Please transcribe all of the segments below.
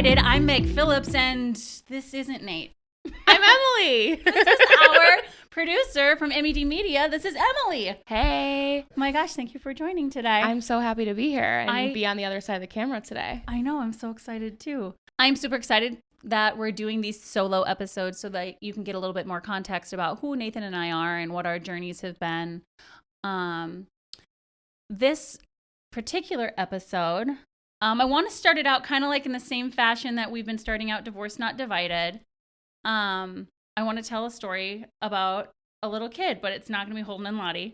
Divided. I'm Meg Philips, and this isn't Nate. I'm Emily. This is our producer from EmyD Media. This is Emily. Hey. Oh my gosh, thank you for joining today. I'm so happy to be here and be on the other side of the camera today. I know, I'm so excited too. I'm super excited that we're doing these solo episodes so that you can get a little bit more context about who Nathan and I are and what our journeys have been. This particular episode, I want to start it out kind of like in the same fashion that we've been starting out Divorced Not Divided. I want to tell a story about a little kid, but it's not going to be Holden and Lottie.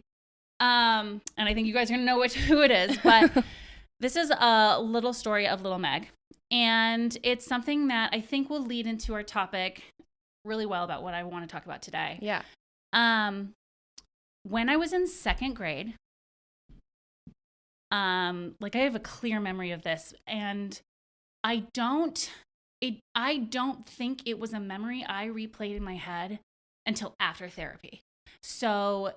And I think you guys are going to know who it is, but this is a little story of little Meg. And it's something that I think will lead into our topic really well about what I want to talk about today. Yeah. When I was in second grade, I have a clear memory of this, and I don't think it was a memory I replayed in my head until after therapy. So,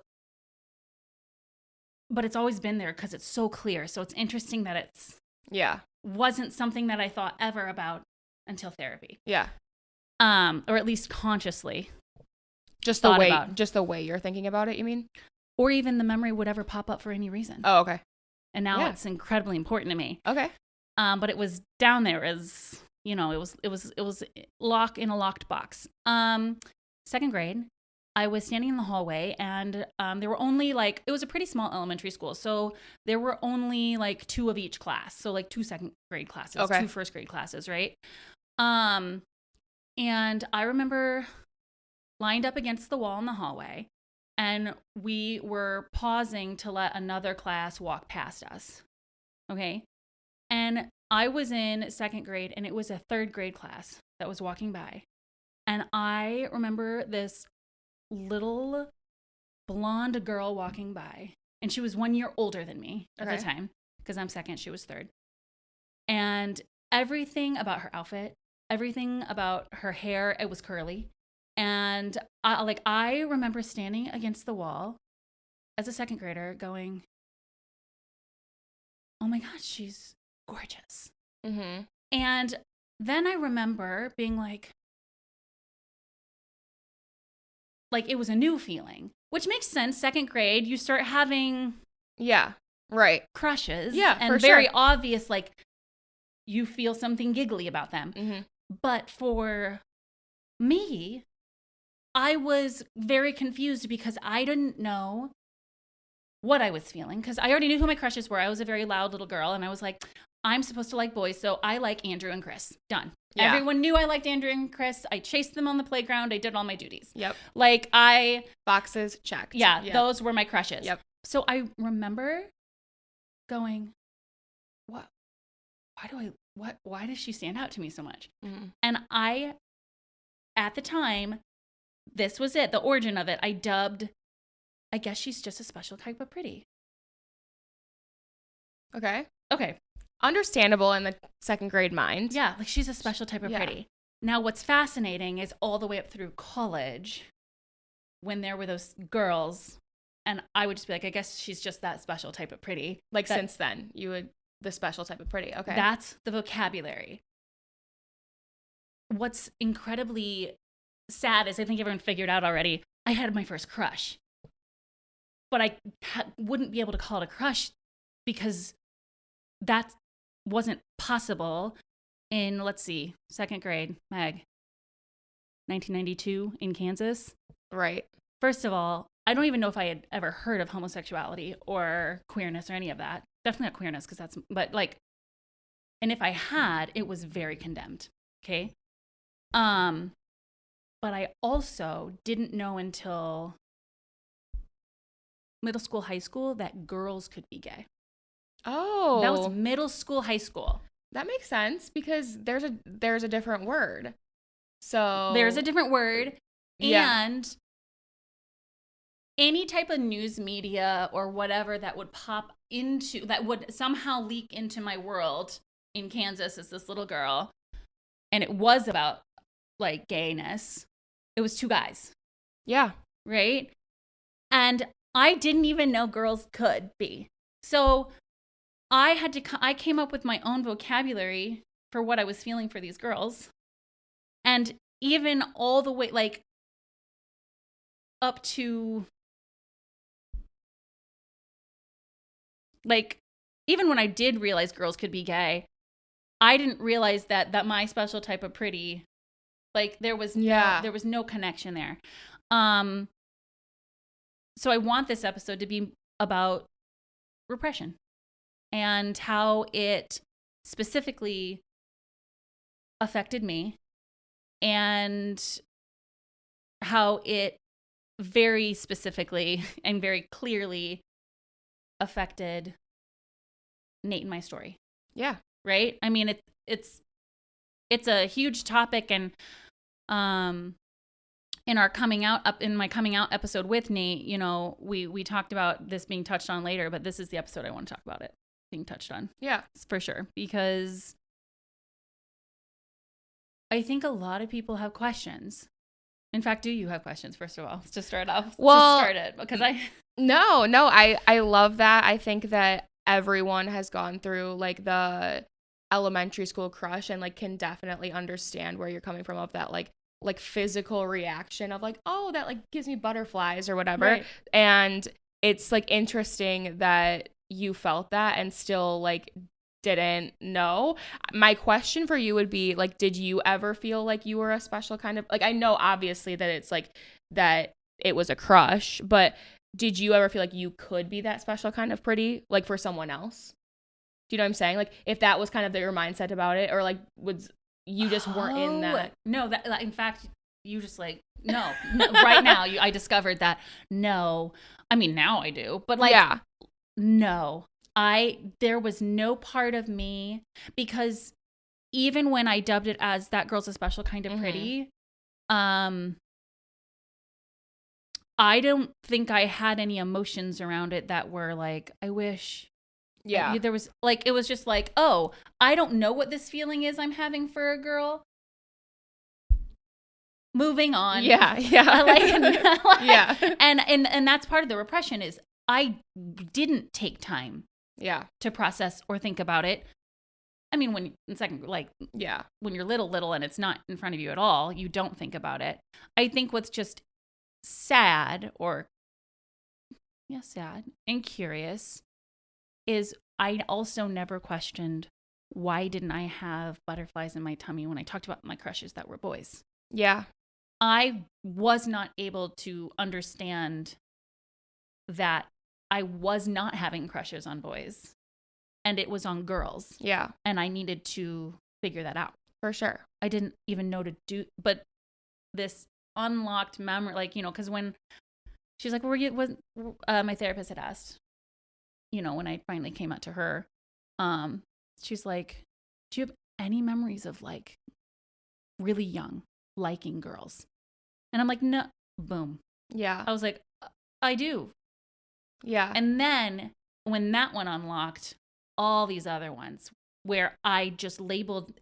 but it's always been there because it's so clear. So it's interesting that wasn't something that I thought ever about until therapy. Yeah. Or at least consciously. Just the way you're thinking about it, you mean? Or even the memory would ever pop up for any reason. Oh, okay. And now it's incredibly important to me. Okay. But it was down there as, it was lock in a locked box. Second grade, I was standing in the hallway, and there were only it was a pretty small elementary school. So there were only two of each class. So two second grade classes, two first grade classes, right? And I remember lined up against the wall in the hallway, and we were pausing to let another class walk past us. Okay. And I was in second grade, and it was a third grade class that was walking by. And I remember this little blonde girl walking by, and she was 1 year older than me at the time, because I'm second, she was third. And everything about her outfit, everything about her hair, it was curly. And I remember standing against the wall as a second grader going, oh my gosh, she's gorgeous. Mm-hmm. And then I remember being like it was a new feeling, which makes sense. Second grade, you start having crushes. Yeah, and for very sure. obvious, you feel something giggly about them. Mm-hmm. But for me, I was very confused because I didn't know what I was feeling, because I already knew who my crushes were. I was a very loud little girl, and I was like, I'm supposed to like boys, so I like Andrew and Chris. Done. Yeah. Everyone knew I liked Andrew and Chris. I chased them on the playground. I did all my duties. Yep. Boxes checked. Yeah, yep. Those were my crushes. Yep. So I remember going, why does she stand out to me so much? Mm-hmm. And at the time, this was it, the origin of it. I dubbed, I guess she's just a special type of pretty. Okay. Okay. Understandable in the second grade mind. Yeah, she's a special type of pretty. Now, what's fascinating is all the way up through college, when there were those girls, and I would just be like, I guess she's just that special type of pretty. Since then, the special type of pretty. Okay. That's the vocabulary. What's incredibly sad is I think everyone figured out already, I had my first crush. But I wouldn't be able to call it a crush because that wasn't possible in, second grade, Meg, 1992 in Kansas. Right. First of all, I don't even know if I had ever heard of homosexuality or queerness or any of that. Definitely not queerness, and if I had, it was very condemned. Okay. But I also didn't know until middle school, high school, that girls could be gay. Oh. That was middle school, high school. That makes sense because there's a different word. So there's a different word. Yeah. And any type of news media or whatever that would somehow leak into my world in Kansas as this little girl, and it was about gayness, it was two guys. Yeah. Right? And I didn't even know girls could be. So I came up with my own vocabulary for what I was feeling for these girls. And even all the way, like, up to, like, even when I did realize girls could be gay, I didn't realize that my special type of pretty, like, there was no connection there. So I want this episode to be about repression and how it specifically affected me, and how it very specifically and very clearly affected Nate and my story. Yeah. Right? I mean, it's a huge topic, and in my coming out episode with Nate, you know, we talked about this being touched on later, but this is the episode I want to talk about it being touched on. Yeah. For sure, because I think a lot of people have questions. In fact, do you have questions, first of all, to start off? Well, to start it, because No, I love that. I think that everyone has gone through like the elementary school crush and like can definitely understand where you're coming from, of that like physical reaction of like, oh, that like gives me butterflies or whatever. Right. And it's like interesting that you felt that and still like didn't know. My question for you would be like, did you ever feel like you were a special kind of, like, I know obviously that it's like that it was a crush, but did you ever feel like you could be that special kind of pretty, like, for someone else? Do you know what I'm saying? Like, if that was kind of your mindset about it, or like you just weren't in that? No, that in fact, you just like, no right now I discovered that no. I mean, now I do, but like, yeah. No. There was no part of me, because even when I dubbed it as that girl's a special kind of pretty, I don't think I had any emotions around it that were like, I wish. Yeah. There was like, it was just like, oh, I don't know what this feeling is I'm having for a girl. Moving on. Yeah. Yeah. Yeah. And that's part of the repression, is I didn't take time. Yeah. To process or think about it. I mean, when you're little and it's not in front of you at all, you don't think about it. I think what's just sad and curious is I also never questioned, why didn't I have butterflies in my tummy when I talked about my crushes that were boys? Yeah. I was not able to understand that I was not having crushes on boys, and it was on girls. Yeah. And I needed to figure that out. For sure. I didn't even know to do, but this unlocked memory, like, you know, because when she's like, my therapist had asked, you know, when I finally came out to her, she's like, do you have any memories of like really young liking girls? And I'm like, no. Boom. Yeah. I was like, I do. Yeah. And then when that one unlocked, all these other ones where I just labeled,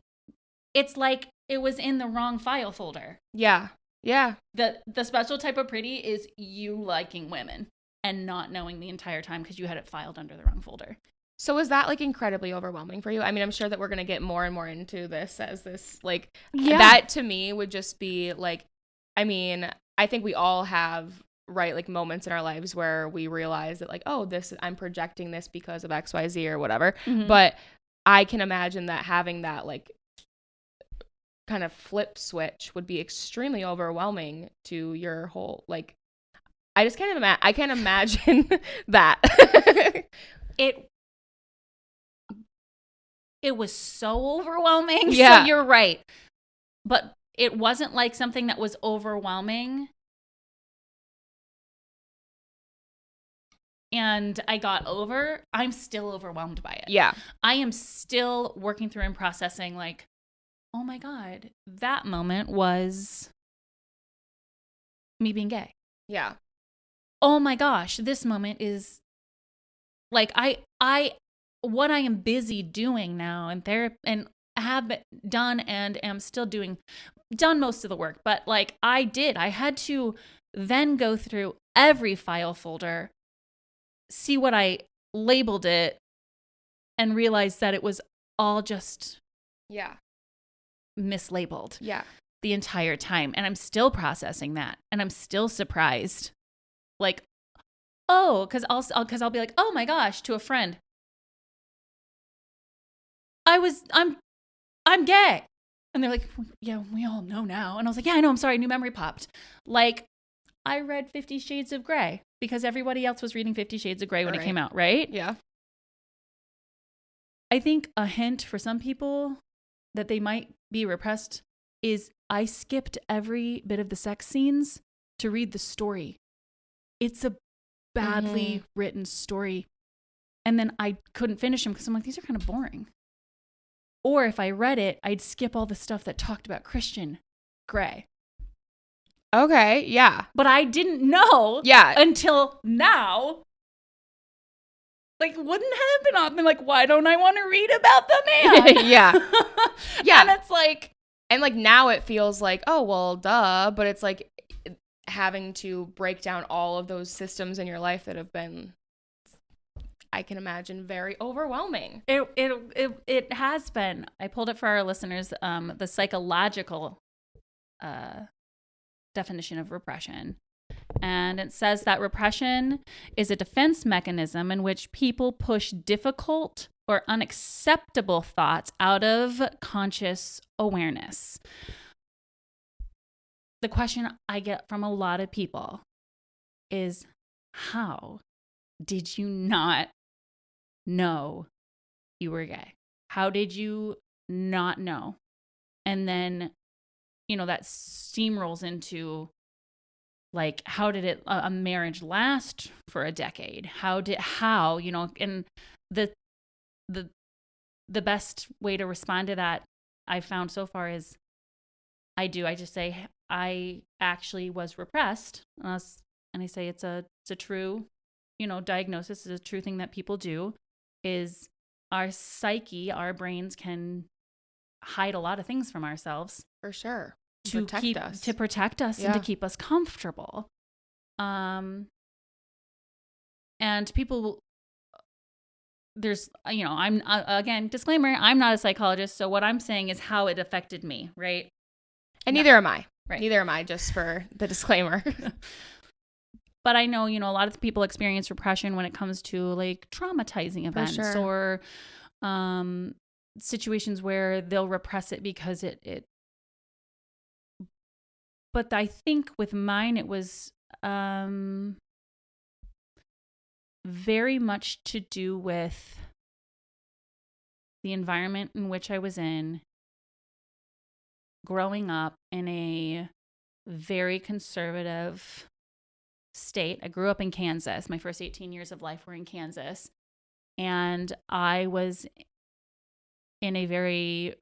it's like it was in the wrong file folder. Yeah. Yeah. The special type of pretty is you liking women and not knowing the entire time because you had it filed under the wrong folder. So was that like incredibly overwhelming for you? I mean, I'm sure that we're going to get more and more into this as this, like, that to me would just be like, I mean, I think we all have, right, like moments in our lives where we realize that like, oh, I'm projecting this because of XYZ or whatever. Mm-hmm. But I can imagine that having that like kind of flip switch would be extremely overwhelming to your whole, like, I can't imagine that. It was so overwhelming. Yeah. So you're right. But it wasn't like something that was overwhelming and I got over. I'm still overwhelmed by it. Yeah. I am still working through and processing like, oh my God, that moment was me being gay. Yeah. Oh my gosh, this moment is like, what I am busy doing now in therapy and have done and am still done most of the work. But like I had to then go through every file folder, see what I labeled it, and realize that it was all just Yeah. mislabeled Yeah. the entire time. And I'm still processing that. And I'm still surprised. Like, oh, because I'll be like, oh my gosh, to a friend. I'm gay. And they're like, yeah, we all know now. And I was like, yeah, I know. I'm sorry. New memory popped. Like, I read 50 Shades of Grey because everybody else was reading 50 Shades of Grey when it came out, right? Yeah. I think a hint for some people that they might be repressed is I skipped every bit of the sex scenes to read the story. It's a badly written story. And then I couldn't finish them because I'm like, these are kind of boring. Or if I read it, I'd skip all the stuff that talked about Christian Grey. Okay, yeah. But I didn't know until now. Like, wouldn't have been often like, why don't I want to read about the man? Yeah. Yeah. And it's like. And like now it feels like, oh, well, duh. But it's like having to break down all of those systems in your life that have been, I can imagine, very overwhelming. It has been. I pulled it for our listeners, the psychological definition of repression. And it says that repression is a defense mechanism in which people push difficult or unacceptable thoughts out of conscious awareness. The question I get from a lot of people is, how did you not know you were gay? How did you not know? And then, that steamrolls into, like, how did a marriage last for a decade? And the best way to respond to that I've found so far is I just say I actually was repressed, and I say it's a true, diagnosis. Is a true thing that people do. Is our psyche, our brains can hide a lot of things from ourselves, for sure, to protect us and to keep us comfortable. And people, there's, I'm again, disclaimer, I'm not a psychologist, so what I'm saying is how it affected me, right? And neither am I. Right. Neither am I, just for the disclaimer. But I know, a lot of people experience repression when it comes to like traumatizing events or situations where they'll repress it because it. But I think with mine, it was very much to do with the environment in which I was in, growing up in a very conservative state. I grew up in Kansas. My first 18 years of life were in Kansas. And I was in a very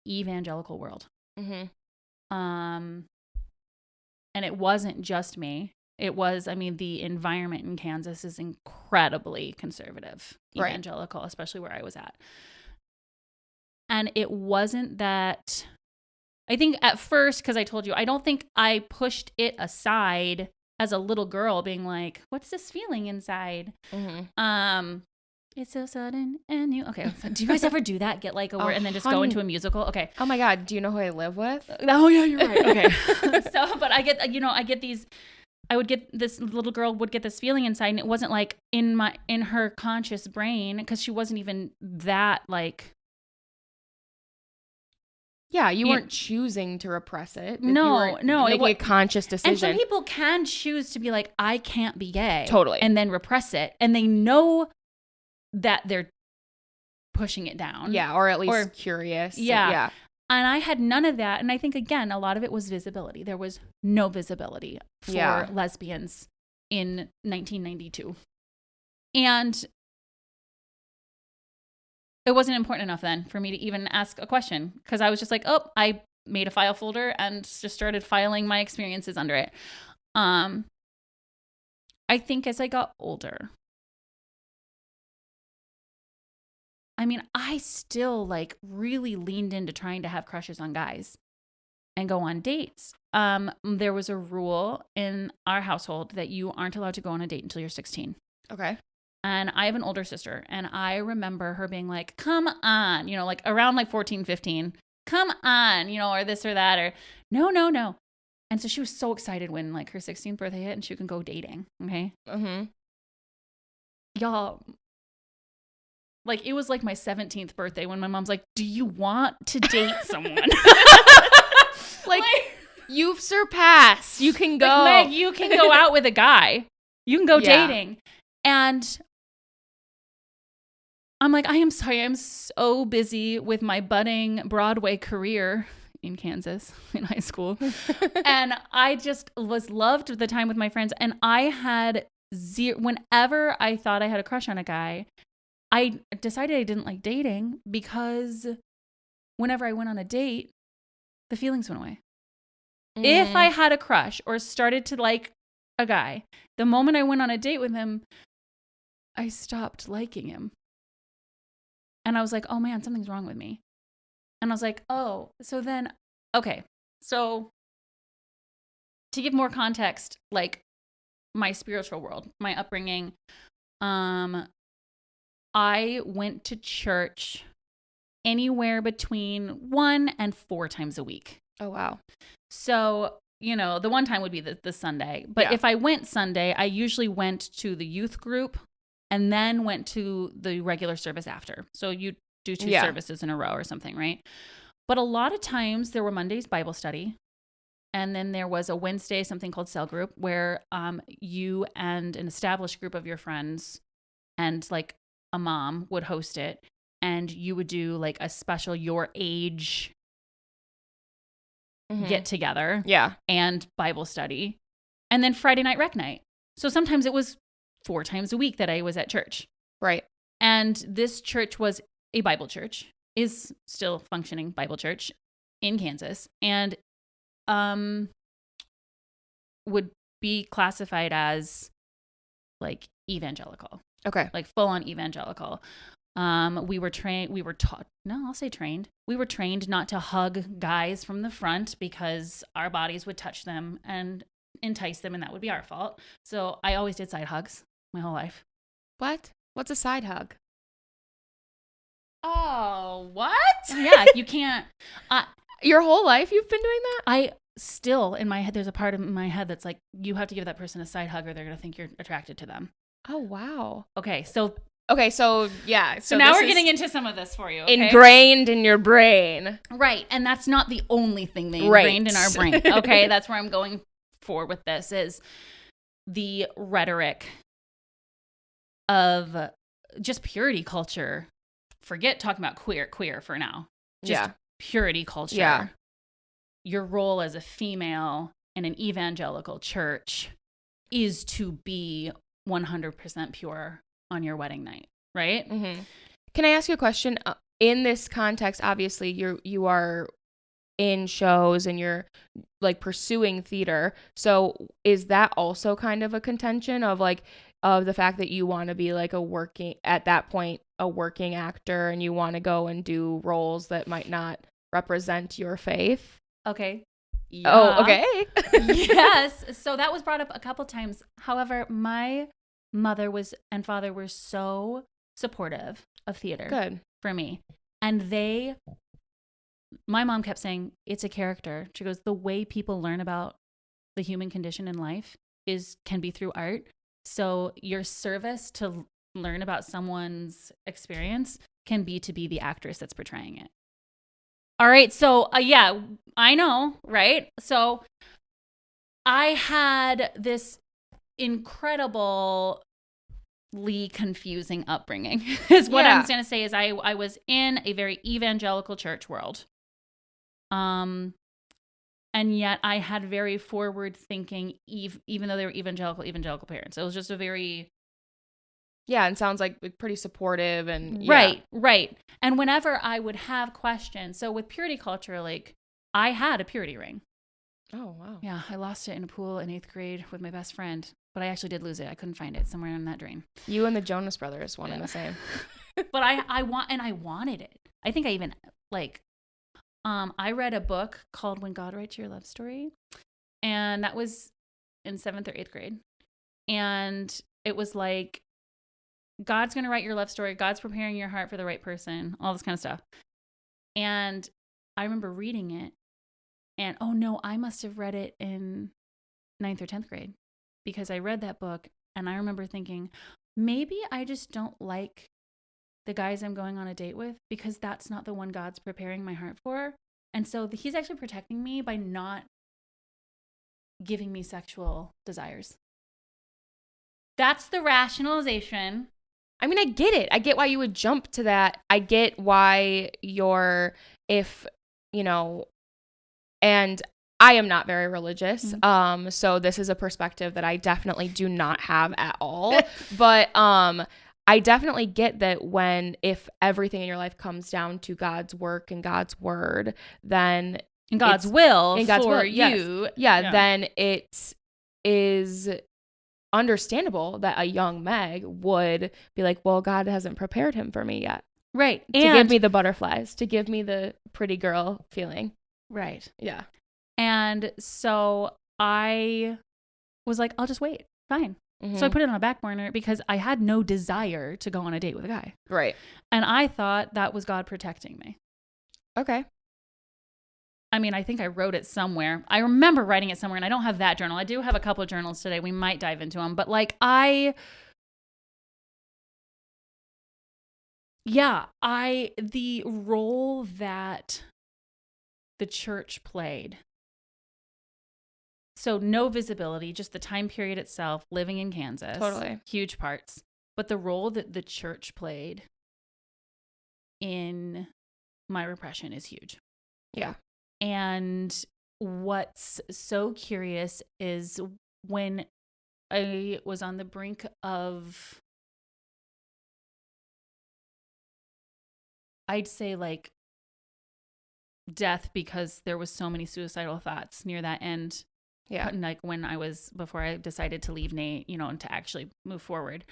evangelical world. Mm-hmm. And it wasn't just me. It was, the environment in Kansas is incredibly conservative, evangelical, especially where I was at. And it wasn't that, I think at first, because I told you, I don't think I pushed it aside as a little girl being like, what's this feeling inside? Mm-hmm. It's so sudden and new. Okay. So do you guys ever do that? Get like a word and then just go into a musical? Okay. Oh my God. Do you know who I live with? Oh yeah, you're right. Okay. But I would get this little girl would get this feeling inside, and it wasn't like in her conscious brain, because she wasn't even that like. Yeah, you weren't choosing to repress it. No, making a conscious decision. And some people can choose to be like, I can't be gay. Totally. And then repress it. And they know that they're pushing it down. Yeah, or at least curious. Yeah. And I had none of that. And I think, again, a lot of it was visibility. There was no visibility for lesbians in 1992. And it wasn't important enough then for me to even ask a question, because I was just like, oh, I made a file folder and just started filing my experiences under it. I think as I got older, I still like really leaned into trying to have crushes on guys and go on dates. There was a rule in our household that you aren't allowed to go on a date until you're 16. Okay. And I have an older sister, and I remember her being like, come on, you know, like around like 14, 15, come on, you know, or this or that, or no, no, no. And so she was so excited when like her 16th birthday hit and she could go dating. Okay. Mm-hmm. Y'all, like it was like my 17th birthday when my mom's like, do you want to date someone? like you've surpassed. You can go. Like, Meg, you can go out with a guy. You can go dating. And I'm like, I am sorry. I'm so busy with my budding Broadway career in Kansas in high school. And I just was loved the time with my friends. And I had whenever I thought I had a crush on a guy, I decided I didn't like dating because whenever I went on a date, the feelings went away. If I had a crush or started to like a guy, the moment I went on a date with him, I stopped liking him. And I was like, oh man, something's wrong with me. And I was like, oh, so then, okay. So to give more context, like my spiritual world, my upbringing, I went to church anywhere between 1 and 4 times a week. Oh, wow. So, you know, the one time would be the Sunday. But if I went Sunday, I usually went to the youth group and then went to the regular service after. So you do 2 services in a row or something, right? But a lot of times there were Mondays Bible study. And then there was a Wednesday, something called cell group, where you and an established group of your friends and like a mom would host it. And you would do like a special your age get together and Bible study. And then Friday night rec night. So sometimes it was 4 times a week that I was at church. Right. And this church was a Bible church, is still functioning Bible church in Kansas, and would be classified as like evangelical. Okay. Like full on evangelical. We were taught not to hug guys from the front because our bodies would touch them and entice them, and that would be our fault. So I always did side hugs my whole life. What? What's a side hug? Oh, what? Yeah, you can't. Your whole life you've been doing that? I still, in my head, there's a part of my head that's like, you have to give that person a side hug or they're going to think you're attracted to them. Oh, wow. Okay, so yeah. So now we're getting into some of this for you, okay? Ingrained in your brain. Right, and that's not the only thing they ingrained in our brain, okay? That's where I'm going for with this, is the rhetoric of just purity culture. Forget talking about queer for now. Just purity culture. Yeah. Your role as a female in an evangelical church is to be 100% pure on your wedding night, right? Mm-hmm. Can I ask you a question? In this context, obviously, you are in shows and you're like pursuing theater. So is that also kind of a contention of the fact that you want to be like a working actor and you want to go and do roles that might not represent your faith? Okay. Yeah. Oh, okay. Yes. So that was brought up a couple times. However, my mother and father were so supportive of theater. Good. For me. And my mom kept saying, it's a character. She goes, the way people learn about the human condition in life can be through art. So your service to learn about someone's experience can be to be the actress that's portraying it. All right. So yeah, I know. Right. So I had this incredibly confusing upbringing is what I'm going to say. Is I was in a very evangelical church world. And yet I had very forward thinking, even though they were evangelical parents. It was just a very... Yeah, and sounds like pretty supportive and... Right. And whenever I would have questions, so with purity culture, like I had a purity ring. Oh, wow. Yeah, I lost it in a pool in 8th grade with my best friend. But I actually did lose it. I couldn't find it somewhere in that drain. You and the Jonas Brothers, one and the same. But I wanted it. I think I even I read a book called When God Writes Your Love Story, and that was in 7th or 8th grade. And it was like God's going to write your love story. God's preparing your heart for the right person, all this kind of stuff. And I remember reading it, and oh no, I must have read it in 9th or 10th grade, because I read that book and I remember thinking, maybe I just don't like the guys I'm going on a date with because that's not the one God's preparing my heart for. And so he's actually protecting me by not giving me sexual desires. That's the rationalization. I mean, I get it. I get why you would jump to that. I get why and I am not very religious. Mm-hmm. So this is a perspective that I definitely do not have at all. But I definitely get that if everything in your life comes down to God's work and God's word, then in God's will for yes. you. Yeah, then it is understandable that a young Meg would be like, well, God hasn't prepared him for me yet. Right. To give me the butterflies, to give me the pretty girl feeling. Right. Yeah. And so I was like, I'll just wait. Fine. Mm-hmm. So I put it on a back burner because I had no desire to go on a date with a guy. Right. And I thought that was God protecting me. Okay. I mean, I think I wrote it somewhere. I remember writing it somewhere, and I don't have that journal. I do have a couple of journals today. We might dive into them. But like the role that the church played. So no visibility, just the time period itself, living in Kansas. Totally. Huge parts. But the role that the church played in my repression is huge. Yeah. And what's so curious is when I was on the brink of, I'd say like death, because there was so many suicidal thoughts near that end. Yeah. Like before I decided to leave Nate, and to actually move forward.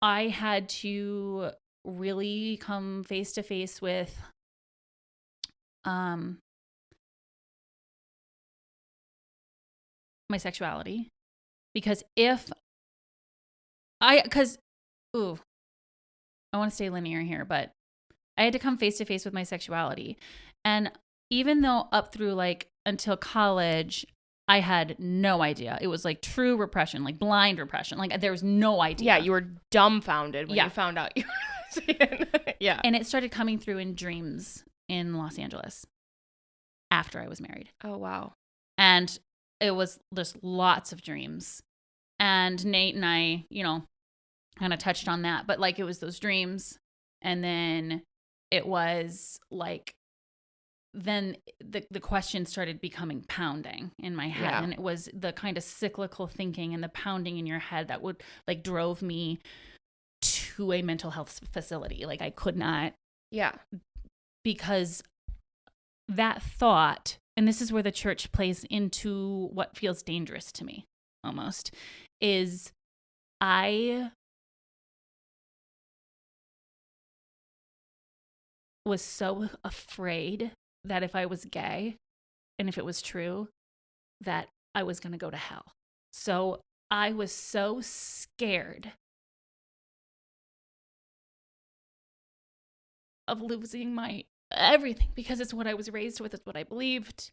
I had to really come face to face with my sexuality, because I want to stay linear here, but I had to come face to face with my sexuality. And even though up through like until college, I had no idea. It was like true repression, like blind repression. Like there was no idea. Yeah, you were dumbfounded when you found out you were lesbian. Yeah. And it started coming through in dreams in Los Angeles after I was married. Oh, wow. And it was just lots of dreams. And Nate and I, kind of touched on that. But like it was those dreams. And then it was like, then the question started becoming pounding in my head. Yeah. And it was the kind of cyclical thinking and the pounding in your head that would like drove me to a mental health facility. Like I could not. Yeah. Because that thought, and this is where the church plays into what feels dangerous to me almost, is I was so afraid that if I was gay and if it was true, that I was going to go to hell. So I was so scared of losing my everything, because it's what I was raised with, it's what I believed.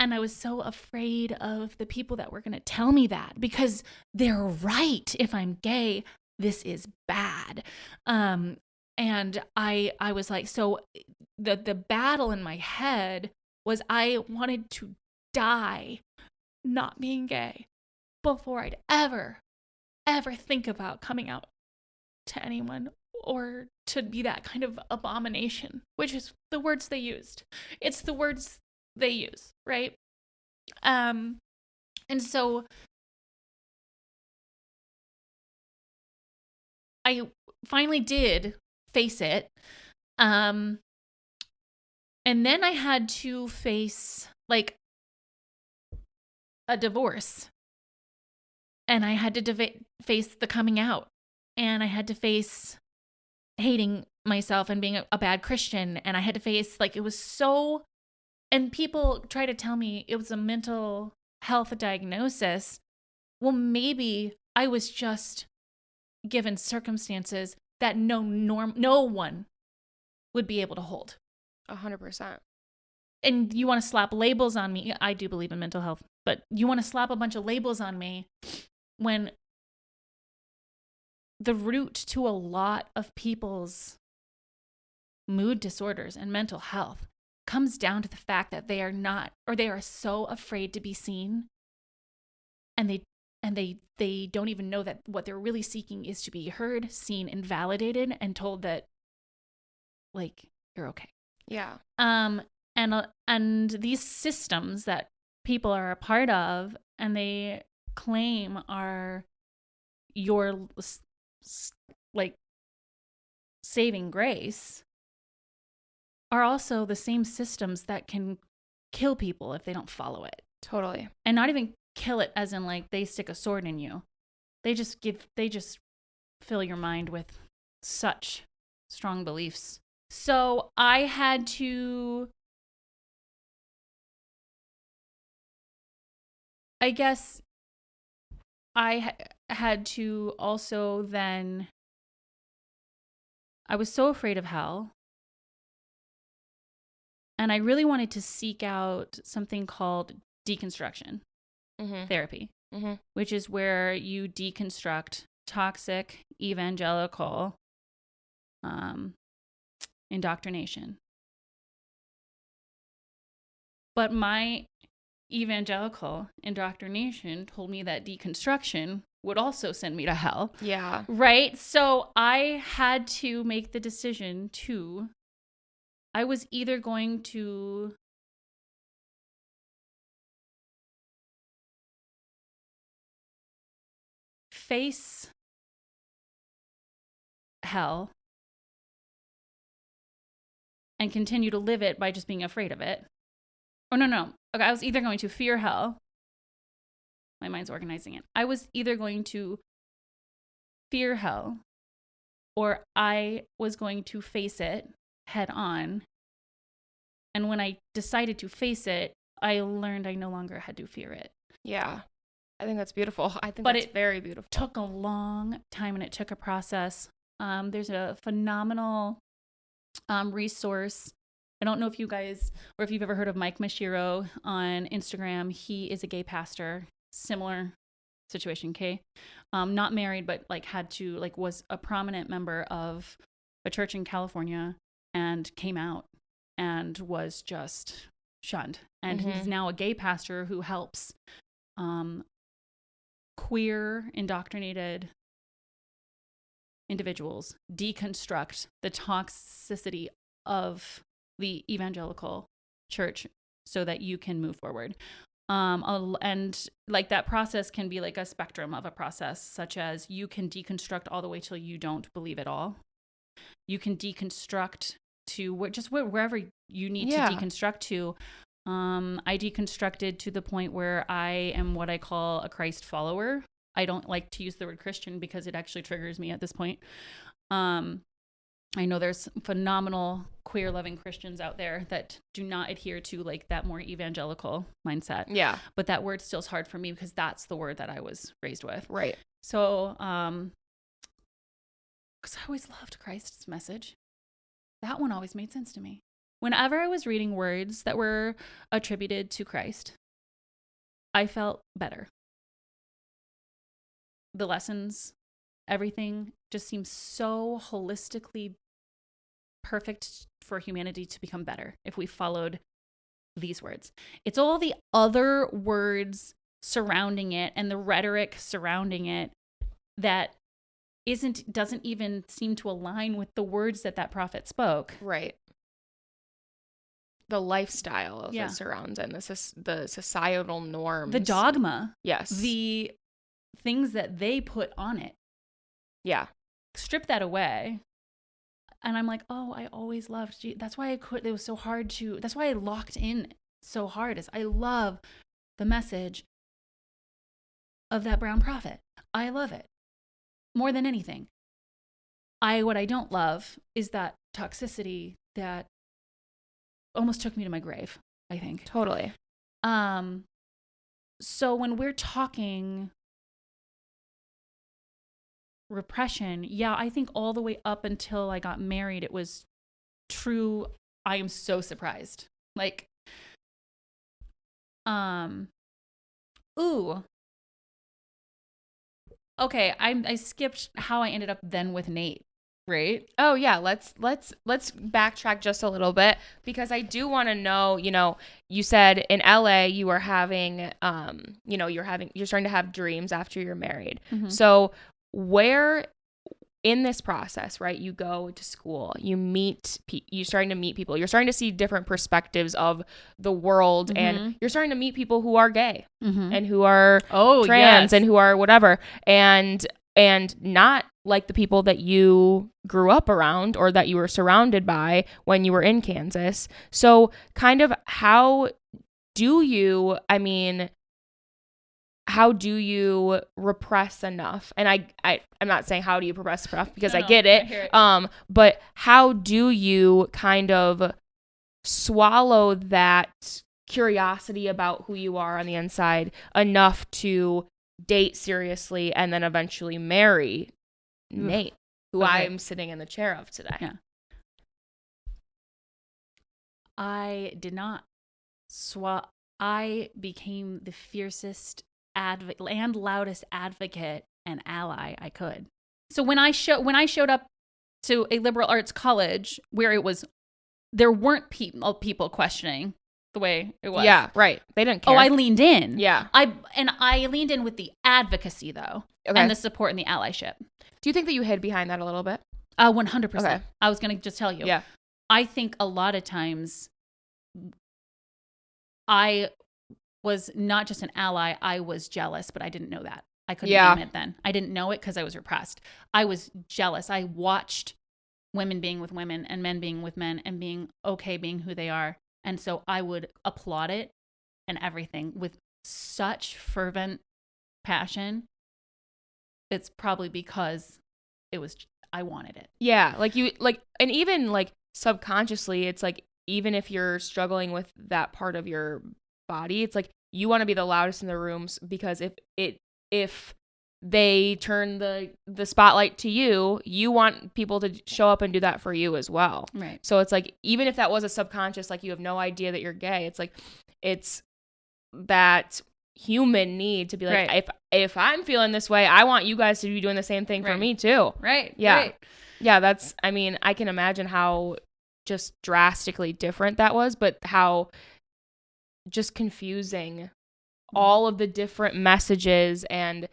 And I was so afraid of the people that were going to tell me that, because they're right. If I'm gay, this is bad. And I was like, so the battle in my head was I wanted to die not being gay before I'd ever think about coming out to anyone or to be that kind of abomination, which is the words they used. It's the words they use, right? And so I finally did face it. And then I had to face like a divorce, and I had to face the coming out, and I had to face hating myself and being a bad Christian. And I had to face like, it was so, and people try to tell me it was a mental health diagnosis, well, maybe I was just given circumstances that no one would be able to hold. 100%. And you want to slap labels on me. I do believe in mental health, but you want to slap a bunch of labels on me when the root to a lot of people's mood disorders and mental health comes down to the fact that they are not, or they are so afraid to be seen, and they don't even know that what they're really seeking is to be heard, seen, and validated, and told that, like, you're okay. Yeah. And these systems that people are a part of and they claim are your like saving grace are also the same systems that can kill people if they don't follow it. Totally. And not even kill it as in like they stick a sword in you. They just fill your mind with such strong beliefs. So I had to, I guess I had to also then, I was so afraid of hell. And I really wanted to seek out something called deconstruction therapy, which is where you deconstruct toxic evangelical indoctrination. But my evangelical indoctrination told me that deconstruction would also send me to hell. Yeah. Right? So I had to make the decision I was either going to face hell and continue to live it by just being afraid of it. Or no. Okay, I was either going to fear hell. My mind's organizing it. I was either going to fear hell, or I was going to face it head on. And when I decided to face it, I learned I no longer had to fear it. Yeah. I think that's beautiful. I think that's very beautiful. It took a long time and it took a process. There's a phenomenal resource. I don't know if you guys, or if you've ever heard of Mike Mashiro on Instagram. He is a gay pastor, similar situation, okay? Not married, but was a prominent member of a church in California and came out and was just shunned. And he's now a gay pastor who helps queer indoctrinated individuals deconstruct the toxicity of the evangelical church so that you can move forward. And like that process can be like a spectrum of a process, such as you can deconstruct all the way till you don't believe it all. You can deconstruct to wherever you need to deconstruct to. I deconstructed to the point where I am what I call a Christ follower. I don't like to use the word Christian because it actually triggers me at this point. I know there's phenomenal queer loving Christians out there that do not adhere to like that more evangelical mindset. Yeah. But that word still is hard for me because that's the word that I was raised with. Right. So, because I always loved Christ's message. That one always made sense to me. Whenever I was reading words that were attributed to Christ, I felt better. The lessons, everything just seems so holistically perfect for humanity to become better if we followed these words. It's all the other words surrounding it and the rhetoric surrounding it that doesn't even seem to align with the words that prophet spoke. Right. The lifestyle that surrounds it and the societal norms. The dogma. Yes. The things that they put on it. Yeah. Strip that away. And I'm like, oh, I always loved Jesus. That's why it was so hard that's why I locked in so hard, is I love the message of that brown prophet. I love it more than anything. What I don't love is that toxicity that almost took me to my grave, I think. Totally. So when we're talking repression, yeah, I think all the way up until I got married, it was true. I am so surprised. Like, ooh, okay. I skipped how I ended up then with Nate, right? Oh yeah, let's backtrack just a little bit, because I do want to know, you said in LA you were having you're starting to have dreams after you're married. Mm-hmm. So where in this process, right, you go to school, you're starting to meet people, you're starting to see different perspectives of the world, Mm-hmm. and you're starting to meet people who are gay, mm-hmm. and who are trans, yes. and who are whatever, and not like the people that you grew up around or that you were surrounded by when you were in Kansas. So kind of how do you repress enough? And I'm not saying how do you repress enough, because I get it. I hear it. But how do you kind of swallow that curiosity about who you are on the inside enough to date seriously and then eventually marry Nate, who I'm sitting in the chair of today? Yeah. I did not I became the fiercest advocate and loudest advocate and ally I could. So when I showed up to a liberal arts college where there weren't people questioning the way it was. Yeah, right. They didn't care. Oh, I leaned in. Yeah. I leaned in with the advocacy though, and the support and the allyship. Do you think that you hid behind that a little bit? 100%. Okay. I was going to just tell you. Yeah. I think a lot of times I was not just an ally, I was jealous, but I didn't know that. I couldn't name it then. I didn't know it because I was repressed. I was jealous. I watched women being with women and men being with men and being okay being who they are. And so I would applaud it and everything with such fervent passion. It's probably because I wanted it. Yeah. And even subconsciously, it's like, even if you're struggling with that part of your body, it's like you want to be the loudest in the rooms, because if they turn the spotlight to you, you want people to show up and do that for you as well. Right. So it's like, even if that was a subconscious, like you have no idea that you're gay, it's like, it's that human need to be like, right. if I'm feeling this way, I want you guys to be doing the same thing for me too. Right. Yeah. Right. Yeah. I can imagine how just drastically different that was, but how just confusing all of the different messages and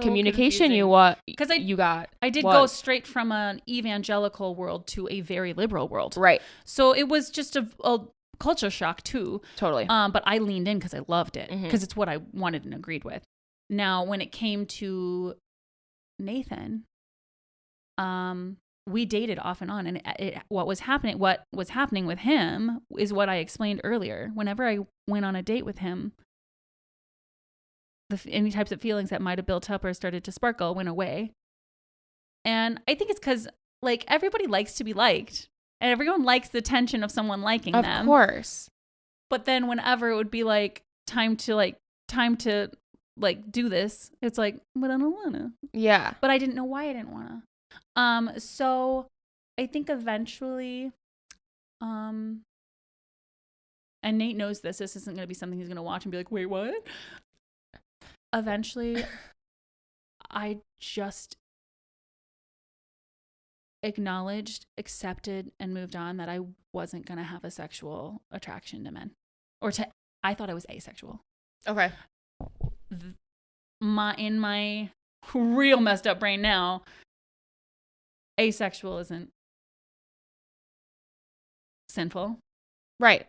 communication you got. I did go straight from an evangelical world to a very liberal world. Right. So it was just a culture shock too. Totally. But I leaned in because I loved it, because it's what I wanted and agreed with. Now, when it came to Nathan, we dated off and on, and what was happening with him is what I explained earlier. Whenever I went on a date with him, any types of feelings that might have built up or started to sparkle went away. And I think it's because everybody likes to be liked, and everyone likes the tension of someone liking them. Of course. But then whenever it would be time to do this, it's like, but I don't wanna. Yeah. But I didn't know why I didn't wanna. So I think eventually, and Nate knows this isn't going to be something he's going to watch and be like, wait, what? Eventually, I just acknowledged, accepted, and moved on that I wasn't going to have a sexual attraction to men. I thought I was asexual. Okay. In my real messed up brain now, asexual isn't sinful. Right.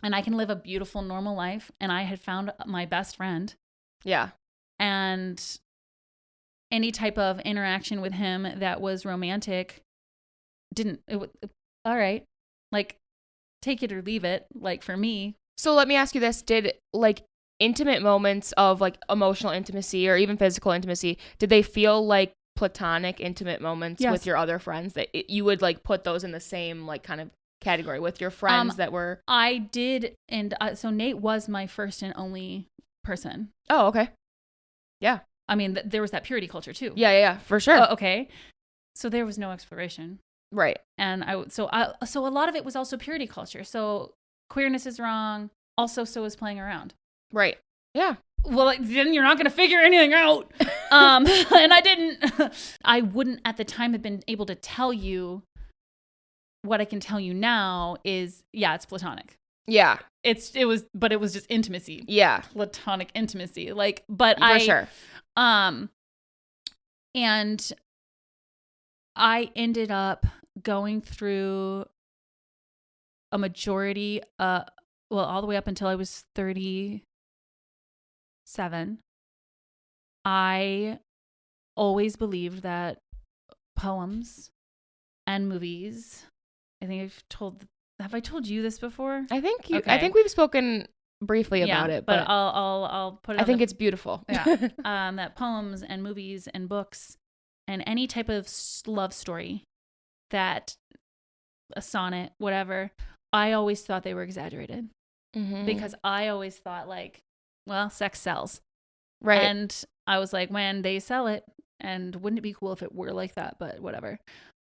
And I can live a beautiful, normal life. And I had found my best friend. Yeah. And any type of interaction with him that was romantic all right. Take it or leave it, for me. So let me ask you this. Did intimate moments of emotional intimacy or even physical intimacy, did they feel like platonic intimate moments with your other friends, that you would put those in the same kind of category with your friends that were? I did. And so Nate was my first and only person. Oh, okay. Yeah. I mean, there was that purity culture too. Yeah, for sure. Okay. So there was no exploration. Right. And so a lot of it was also purity culture. So queerness is wrong. Also, so is playing around. Right. Yeah. Well, then you're not going to figure anything out. And I didn't. I wouldn't at the time have been able to tell you what I can tell you now is, yeah, it's platonic. Yeah. It was just intimacy. Yeah. Platonic intimacy. Like, but For sure. And I ended up going through a majority, all the way up until I was 37. I always believed that poems and movies, have I told you this before? I think we've spoken briefly about it, but I'll put it I think it's beautiful. Yeah. That poems and movies and books and any type of love story, that a sonnet, whatever, I always thought they were exaggerated. Mm-hmm. Because I always thought like, well, sex sells. Right. And I was like, man, they sell it. And wouldn't it be cool if it were like that? But whatever.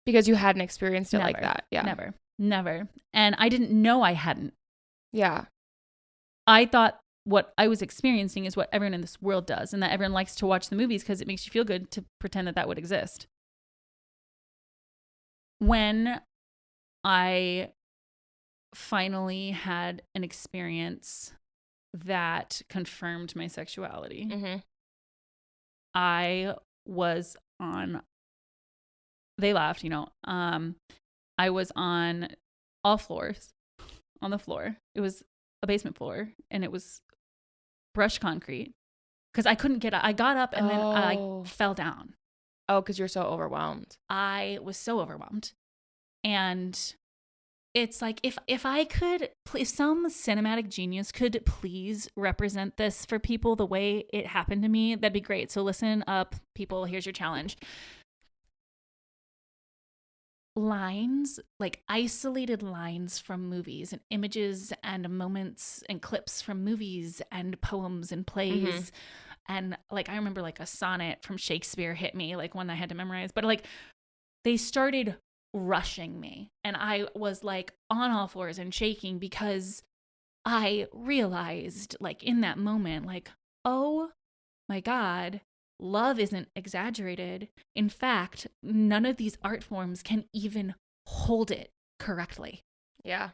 Because you hadn't experienced it like that. Yeah. Never. And I didn't know I hadn't. Yeah. I thought what I was experiencing is what everyone in this world does, and that everyone likes to watch the movies because it makes you feel good to pretend that that would exist. When I finally had an experience that confirmed my sexuality, mm-hmm. I was on, they laughed, I was on all floors, on the floor. It was a basement floor, and it was brushed concrete because I couldn't get up. I got up and then I fell down. Oh, because you're so overwhelmed. I was so overwhelmed. And it's like, if I could, if some cinematic genius could please represent this for people the way it happened to me, that'd be great. So listen up, people. Here's your challenge. Lines, like isolated lines from movies and images and moments and clips from movies and poems and plays. Mm-hmm. And like, I remember like a sonnet from Shakespeare hit me, like one I had to memorize, but like they started rushing me, and I was like on all floors and shaking because I realized like in that moment, like, oh my God, love isn't exaggerated. In fact, none of these art forms can even hold it correctly. Yeah.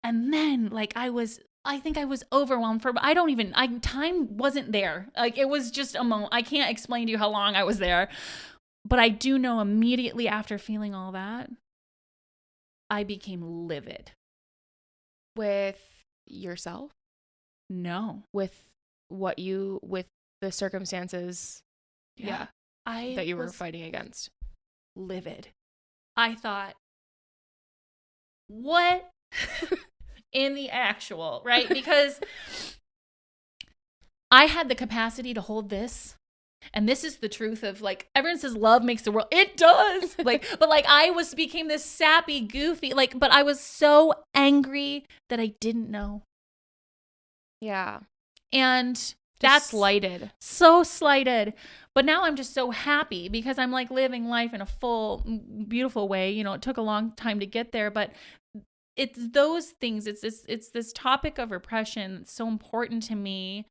And then like I think I was overwhelmed time wasn't there. Like it was just a moment. I can't explain to you how long I was there. But I do know immediately after feeling all that, I became livid. With yourself? No. With the circumstances that you were fighting against. Livid. I thought, what in the actual, right? Because I had the capacity to hold this. And this is the truth of like, everyone says love makes the world. It does. Like, but like became this sappy, goofy, like, but I was so angry that I didn't know. Yeah. And that's slighted. So slighted. But now I'm just so happy because I'm like living life in a full, beautiful way. It took a long time to get there, but it's those things. It's this topic of repression that's so important to me.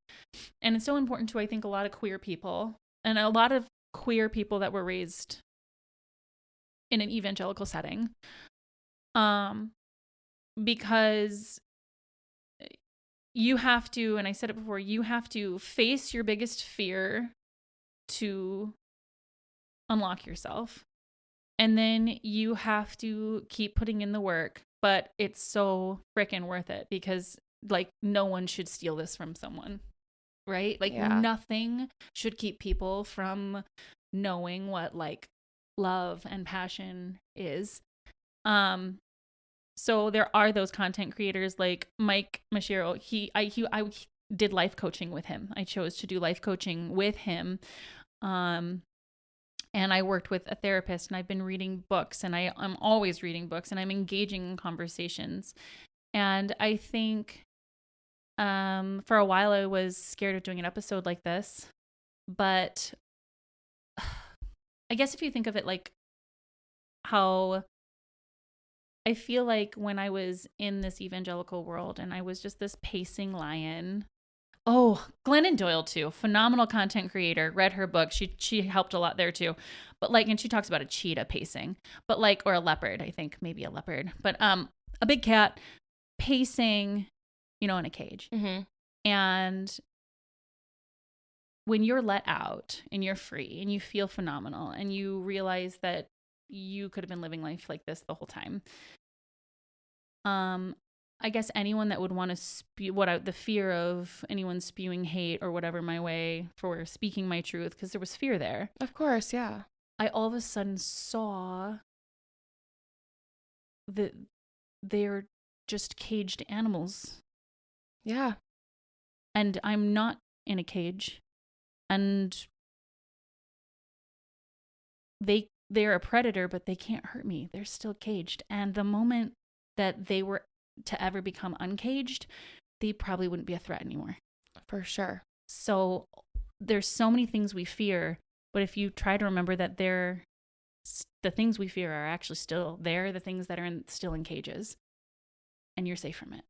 And it's so important to, I think, a lot of queer people and a lot of queer people that were raised in an evangelical setting. Because you have to, and I said it before, you have to face your biggest fear to unlock yourself. And then you have to keep putting in the work, but it's so freaking worth it because like no one should steal this from someone, right? Like nothing should keep people from knowing what like love and passion is. So there are those content creators like Mike Machiro. I did life coaching with him. I chose to do life coaching with him. And I worked with a therapist, and I've been reading books, and I'm always reading books, and I'm engaging in conversations. And I think for a while I was scared of doing an episode like this But I guess if you think of it like how I feel like when I was in this evangelical world and I was just this pacing lion. Oh, Glennon Doyle too. Phenomenal content creator. Read her book. She helped a lot there too. But like, and she talks about a cheetah pacing, but like, or a leopard, I think, maybe a leopard, but a big cat pacing, in a cage. Mm-hmm. And when you're let out and you're free and you feel phenomenal and you realize that you could have been living life like this the whole time. I guess anyone that would want to spew the fear of anyone spewing hate or whatever my way for speaking my truth, because there was fear there. Of course, yeah. I all of a sudden saw that they're just caged animals. Yeah. And I'm not in a cage. And they're a predator, but they can't hurt me. They're still caged. And the moment that they were to ever become uncaged, they probably wouldn't be a threat anymore. For sure. So there's so many things we fear, but if you try to remember that the things we fear are actually still there, the things that are still in cages, and you're safe from it.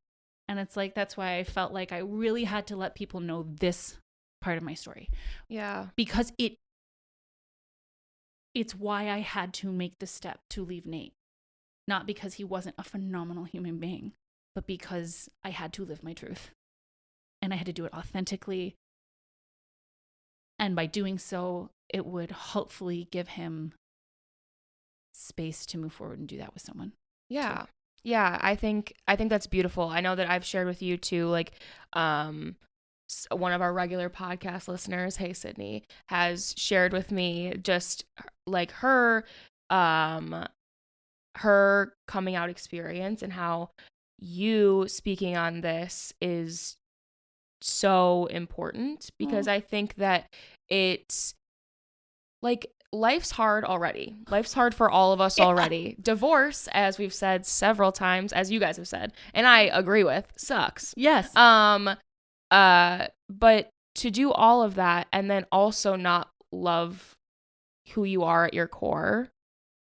And it's like, that's why I felt like I really had to let people know this part of my story. Yeah. Because it's why I had to make the step to leave Nate. Not because he wasn't a phenomenal human being, but because I had to live my truth. And I had to do it authentically. And by doing so, it would hopefully give him space to move forward and do that with someone. Yeah. Too. Yeah, I think that's beautiful. I know that I've shared with you too, like one of our regular podcast listeners, hey Sydney, has shared with me just like her coming out experience and how you speaking on this is so important, because I think that it's like life's hard already. Life's hard for all of us already. Divorce, as we've said several times, as you guys have said, and I agree with, sucks. Yes. But to do all of that and then also not love who you are at your core,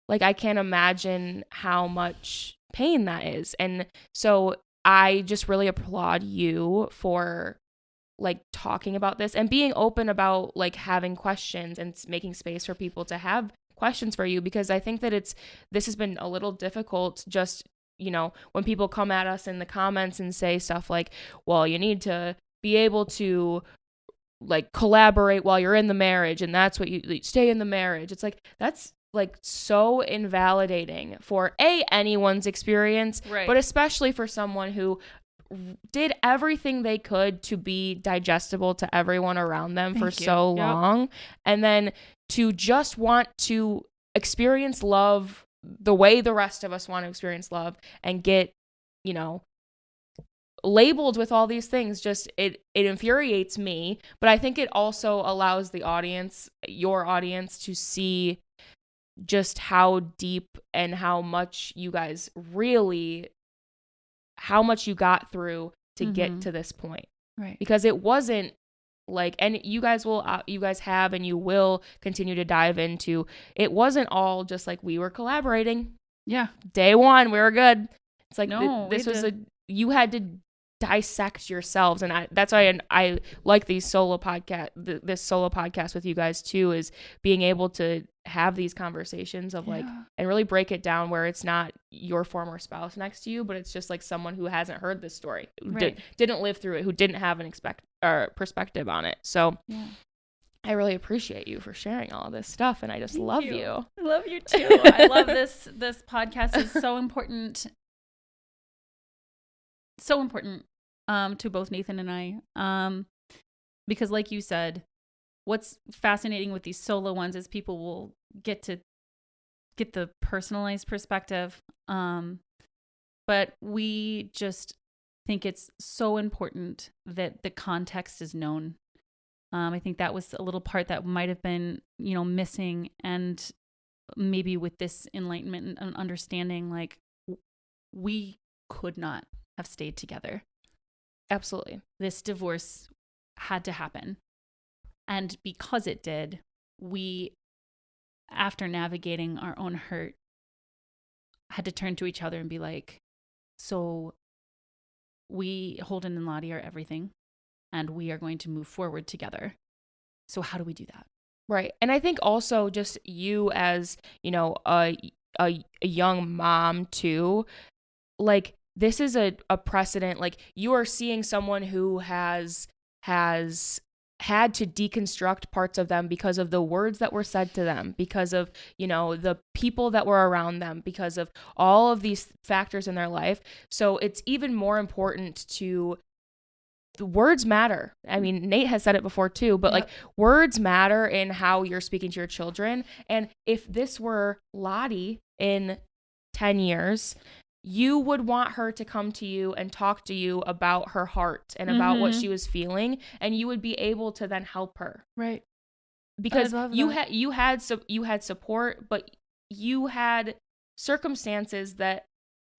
like I can't imagine how much pain that is. And so I just really applaud you for like talking about this and being open about like having questions and making space for people to have questions for you, because I think that this has been a little difficult, just when people come at us in the comments and say stuff like, well, you need to be able to like collaborate while you're in the marriage and that's what you stay in the marriage. It's like, that's like so invalidating for anyone's experience, right, but especially for someone who did everything they could to be digestible to everyone around them for so long, and then to just want to experience love the way the rest of us want to experience love and get labeled with all these things. Just it infuriates me, but I think it also allows the audience, your audience, to see just how deep and how much you guys really, how much you got through to get to this point. Right. Because it wasn't like, and you guys have and you will continue to dive into, it wasn't all just like we were collaborating. Yeah. Day one, we were good. It's like, no, you had to dissect yourselves, and that's why I like these solo podcast, this solo podcast with you guys too, is being able to have these conversations of like, and really break it down where it's not your former spouse next to you, but it's just like someone who hasn't heard this story, who didn't live through it, who didn't have an perspective on it. So I really appreciate you for sharing all of this stuff, and I just love you. I love you too. I love this podcast is so important. So important to both Nathan and I, because like you said, what's fascinating with these solo ones is people will get the personalized perspective, but we just think it's so important that the context is known. I think that was a little part that might have been missing, and maybe with this enlightenment and understanding, like we could not have stayed together. Absolutely. This divorce had to happen. And because it did, we, after navigating our own hurt, had to turn to each other and be like, so Holden and Lottie are everything, and we are going to move forward together. So how do we do that? Right. And I think also just you as, a young mom too, like this is a precedent. Like you are seeing someone who has had to deconstruct parts of them because of the words that were said to them, because of, the people that were around them, because of all of these factors in their life. So it's even more important the words matter. I mean, Nate has said it before too, but like words matter in how you're speaking to your children. And if this were Lottie in 10 years, you would want her to come to you and talk to you about her heart and about what she was feeling, and you would be able to then help her. Right. Because you had support, but you had circumstances that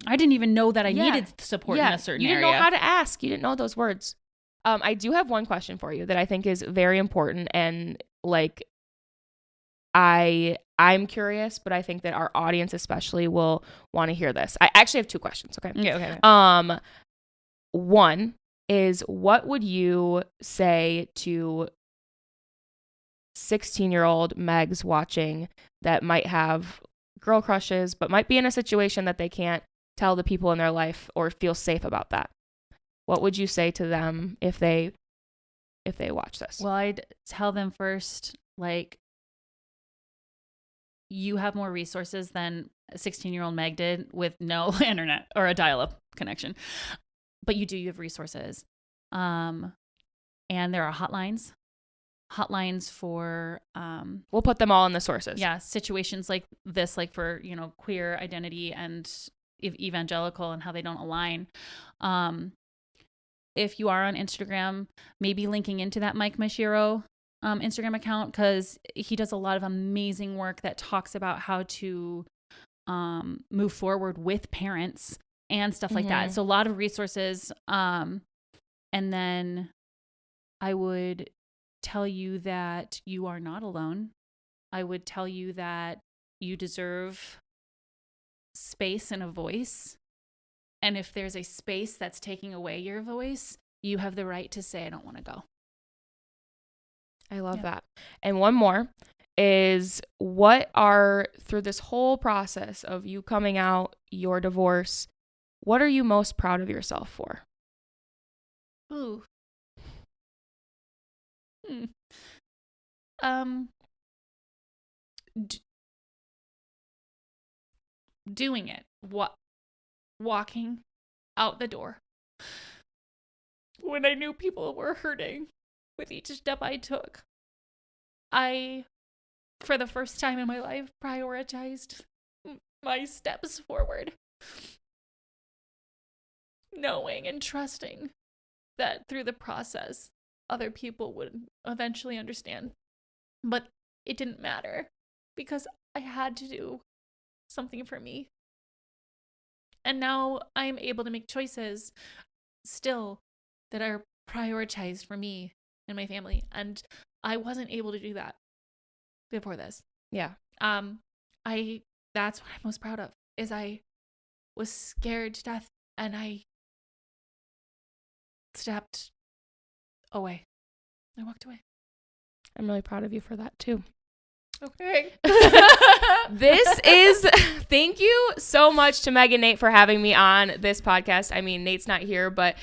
I didn't even know that I needed support in a certain area. You didn't know how to ask. You didn't know those words. I do have one question for you that I think is very important, and like I'm curious, but I think that our audience especially will want to hear this. I actually have two questions. Okay. Yeah. Okay. One is, what would you say to 16-year-old Megs watching that might have girl crushes, but might be in a situation that they can't tell the people in their life or feel safe about that? What would you say to them if they watch this? Well, I'd tell them first, like, you have more resources than a 16-year-old Meg did with no internet or a dial-up connection. But you have resources. And there are hotlines for we'll put them all in the sources. Yeah, situations like this, like for, queer identity and evangelical and how they don't align. If you are on Instagram, maybe linking into that Mike Mashiro Instagram account, because he does a lot of amazing work that talks about how to move forward with parents and stuff like that. So a lot of resources. And then I would tell you that you are not alone. I would tell you that you deserve space and a voice. And if there's a space that's taking away your voice, you have the right to say, I don't want to go. I love that. And one more is, through this whole process of you coming out, your divorce, what are you most proud of yourself for? Ooh. Doing it. Walking out the door when I knew people were hurting with each step I took. I, for the first time in my life, prioritized my steps forward, knowing and trusting that through the process, other people would eventually understand. But it didn't matter because I had to do something for me. And now I'm able to make choices still that are prioritized for me and my family. And I wasn't able to do that before this. Yeah. That's what I'm most proud of, is I was scared to death and I stepped away. I walked away. I'm really proud of you for that too. Okay. Thank you so much to Meg and Nate for having me on this podcast. I mean, Nate's not here, but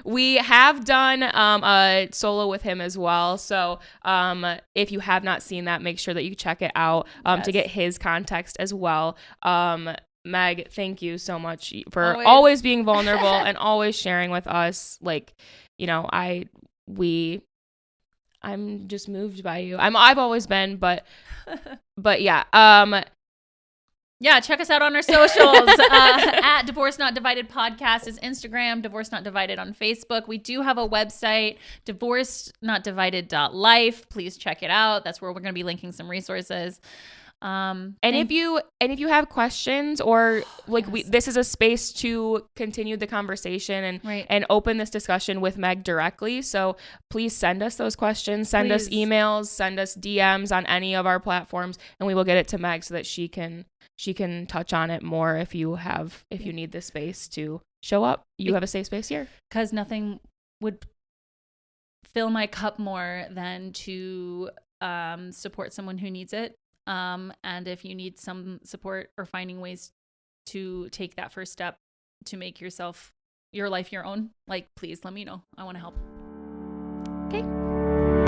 we have done a solo with him as well. So if you have not seen that, make sure that you check it out to get his context as well. Meg, thank you so much for always being vulnerable and always sharing with us. Like, I'm just moved by you. I've always been, but yeah. Yeah, check us out on our socials. At Divorce Not Divided Podcast is Instagram, Divorce Not Divided on Facebook. We do have a website, divorcenotdivided.life. Please check it out. That's where we're going to be linking some resources. And if you have questions, or like this is a space to continue the conversation and open this discussion with Meg directly. So please send us those questions, send us emails, send us DMs on any of our platforms, and we will get it to Meg so that she can touch on it more if you need this space to show up. You have a safe space here. Because nothing would fill my cup more than to support someone who needs it. And if you need some support or finding ways to take that first step to make your life your own, like, please let me know. I want to help. Okay.